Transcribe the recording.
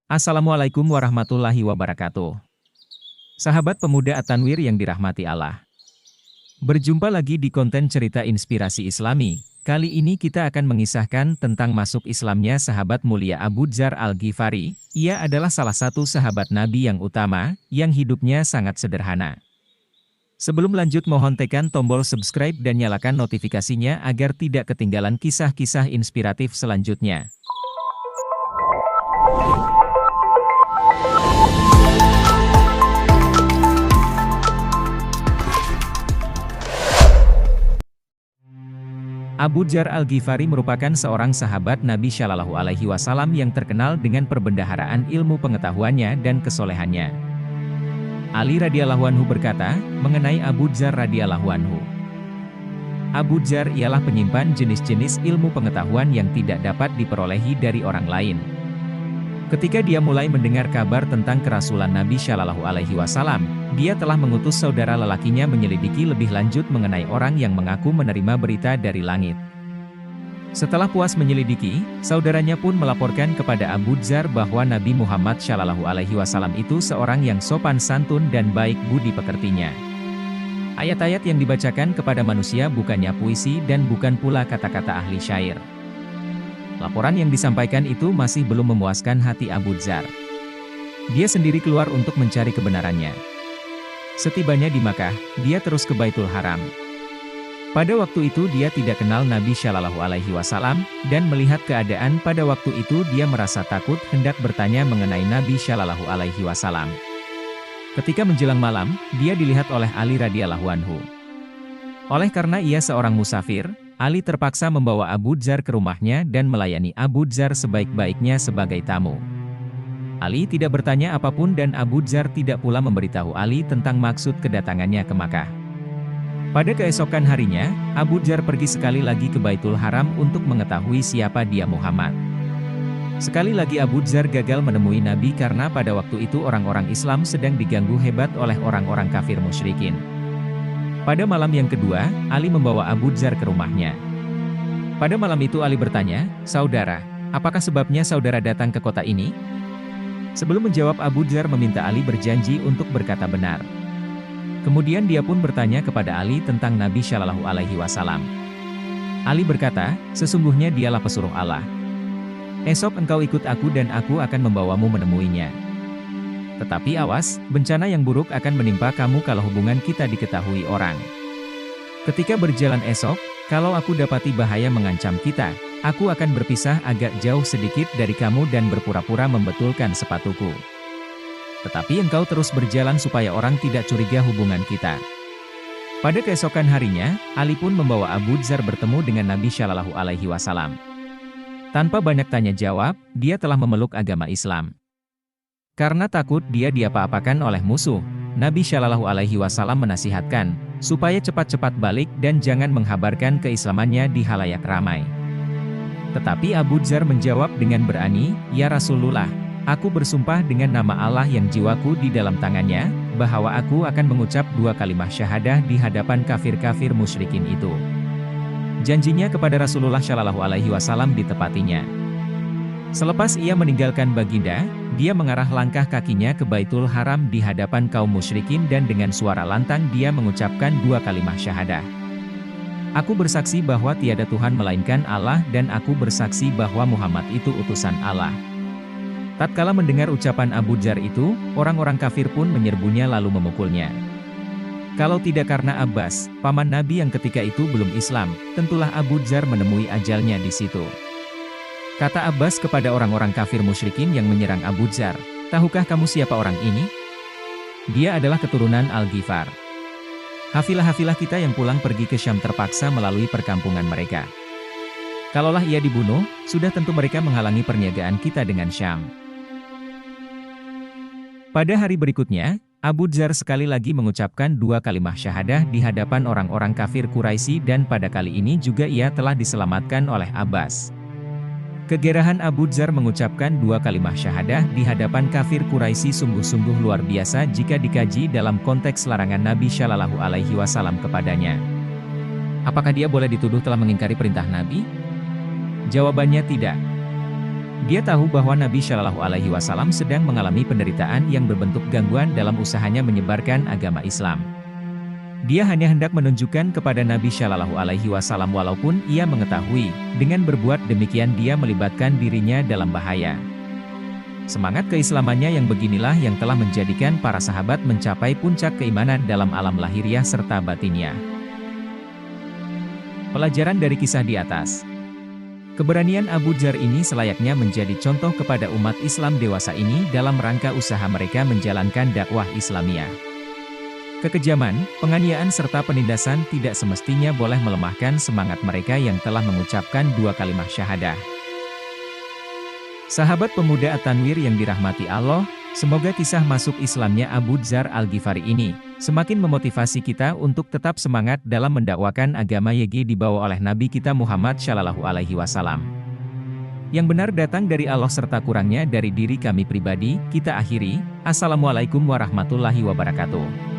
Assalamualaikum warahmatullahi wabarakatuh. Sahabat pemuda At-Tanwir yang dirahmati Allah. Berjumpa lagi di konten cerita inspirasi Islami. Kali ini kita akan mengisahkan tentang masuk Islamnya sahabat mulia Abu Dzar Al-Ghifari. Ia adalah salah satu sahabat Nabi yang utama, yang hidupnya sangat sederhana. Sebelum lanjut mohon tekan tombol subscribe dan nyalakan notifikasinya agar tidak ketinggalan kisah-kisah inspiratif selanjutnya. Abu Dzar Al-Ghifari merupakan seorang sahabat Nabi Shallallahu Alaihi Wasallam yang terkenal dengan perbendaharaan ilmu pengetahuannya dan kesolehannya. Ali radhiyallahu anhu berkata, mengenai Abu Dzar radhiyallahu anhu. Abu Dzar ialah penyimpan jenis-jenis ilmu pengetahuan yang tidak dapat diperolehi dari orang lain. Ketika dia mulai mendengar kabar tentang kerasulan Nabi Shallallahu Alaihi Wasallam, dia telah mengutus saudara lelakinya menyelidiki lebih lanjut mengenai orang yang mengaku menerima berita dari langit. Setelah puas menyelidiki, saudaranya pun melaporkan kepada Abu Dzar bahwa Nabi Muhammad Shallallahu Alaihi Wasallam itu seorang yang sopan santun dan baik budi pekertinya. Ayat-ayat yang dibacakan kepada manusia bukannya puisi dan bukan pula kata-kata ahli syair. Laporan yang disampaikan itu masih belum memuaskan hati Abu Dzar. Dia sendiri keluar untuk mencari kebenarannya. Setibanya di Makkah, dia terus ke Baitul Haram. Pada waktu itu dia tidak kenal Nabi Shallallahu Alaihi Wasallam, dan melihat keadaan pada waktu itu dia merasa takut hendak bertanya mengenai Nabi Shallallahu Alaihi Wasallam. Ketika menjelang malam, dia dilihat oleh Ali radhiyallahu anhu. Oleh karena ia seorang musafir, Ali terpaksa membawa Abu Dzar ke rumahnya dan melayani Abu Dzar sebaik-baiknya sebagai tamu. Ali tidak bertanya apapun dan Abu Dzar tidak pula memberitahu Ali tentang maksud kedatangannya ke Makkah. Pada keesokan harinya, Abu Dzar pergi sekali lagi ke Baitul Haram untuk mengetahui siapa dia Muhammad. Sekali lagi Abu Dzar gagal menemui Nabi karena pada waktu itu orang-orang Islam sedang diganggu hebat oleh orang-orang kafir musyrikin. Pada malam yang kedua, Ali membawa Abu Dzar ke rumahnya. Pada malam itu Ali bertanya, "Saudara, apakah sebabnya saudara datang ke kota ini?" Sebelum menjawab, Abu Dzar meminta Ali berjanji untuk berkata benar. Kemudian dia pun bertanya kepada Ali tentang Nabi Shallallahu Alaihi Wasallam. Ali berkata, "Sesungguhnya dialah pesuruh Allah. Esok engkau ikut aku dan aku akan membawamu menemuinya. Tetapi awas, bencana yang buruk akan menimpa kamu kalau hubungan kita diketahui orang. Ketika berjalan esok, kalau aku dapati bahaya mengancam kita, aku akan berpisah agak jauh sedikit dari kamu dan berpura-pura membetulkan sepatuku. Tetapi engkau terus berjalan supaya orang tidak curiga hubungan kita." Pada keesokan harinya, Ali pun membawa Abu Dzar bertemu dengan Nabi Shallallahu Alaihi Wasallam. Tanpa banyak tanya jawab, dia telah memeluk agama Islam. Karena takut dia diapa-apakan oleh musuh, Nabi Shallallahu Alaihi Wasallam menasihatkan, supaya cepat-cepat balik dan jangan menghabarkan keislamannya di halayak ramai. Tetapi Abu Dzar menjawab dengan berani, "Ya Rasulullah, aku bersumpah dengan nama Allah yang jiwaku di dalam tangannya, bahwa aku akan mengucap 2 kalimat syahadah di hadapan kafir-kafir musyrikin itu." Janjinya kepada Rasulullah Shallallahu Alaihi Wasallam ditepatinya. Selepas ia meninggalkan baginda, dia mengarah langkah kakinya ke Baitul Haram di hadapan kaum musyrikin dan dengan suara lantang dia mengucapkan 2 kalimat syahadah. "Aku bersaksi bahwa tiada Tuhan melainkan Allah dan aku bersaksi bahwa Muhammad itu utusan Allah." Tatkala mendengar ucapan Abu Dzar itu, orang-orang kafir pun menyerbunya lalu memukulnya. Kalau tidak karena Abbas, paman Nabi yang ketika itu belum Islam, tentulah Abu Dzar menemui ajalnya di situ. Kata Abbas kepada orang-orang kafir musyrikin yang menyerang Abu Dzar, "Tahukah kamu siapa orang ini? Dia adalah keturunan Al-Ghifar. Hafilah-hafilah kita yang pulang pergi ke Syam terpaksa melalui perkampungan mereka. Kalaulah ia dibunuh, sudah tentu mereka menghalangi perniagaan kita dengan Syam." Pada hari berikutnya, Abu Dzar sekali lagi mengucapkan 2 kalimat syahadah di hadapan orang-orang kafir Quraisy dan pada kali ini juga ia telah diselamatkan oleh Abbas. Kegerahan Abu Dzar mengucapkan 2 kalimat syahadah di hadapan kafir Quraisy sungguh-sungguh luar biasa jika dikaji dalam konteks larangan Nabi Shallallahu Alaihi Wasallam kepadanya. Apakah dia boleh dituduh telah mengingkari perintah Nabi? Jawabannya tidak. Dia tahu bahwa Nabi Shallallahu Alaihi Wasallam sedang mengalami penderitaan yang berbentuk gangguan dalam usahanya menyebarkan agama Islam. Dia hanya hendak menunjukkan kepada Nabi Shallallahu Alaihi Wasallam walaupun ia mengetahui, dengan berbuat demikian dia melibatkan dirinya dalam bahaya. Semangat keislamannya yang beginilah yang telah menjadikan para sahabat mencapai puncak keimanan dalam alam lahiriah serta batinnya. Pelajaran dari kisah di atas. Keberanian Abu Dzar ini selayaknya menjadi contoh kepada umat Islam dewasa ini dalam rangka usaha mereka menjalankan dakwah Islamiyah. Kekejaman, penganiayaan serta penindasan tidak semestinya boleh melemahkan semangat mereka yang telah mengucapkan dua kalimat syahadah. Sahabat pemuda At-Tanwir yang dirahmati Allah, semoga kisah masuk Islamnya Abu Dzar Al-Ghifari ini semakin memotivasi kita untuk tetap semangat dalam mendakwakan agama YG dibawa oleh Nabi kita Muhammad Shallallahu Alaihi Wasallam. Yang benar datang dari Allah serta kurangnya dari diri kami pribadi. Kita akhiri. Assalamualaikum warahmatullahi wabarakatuh.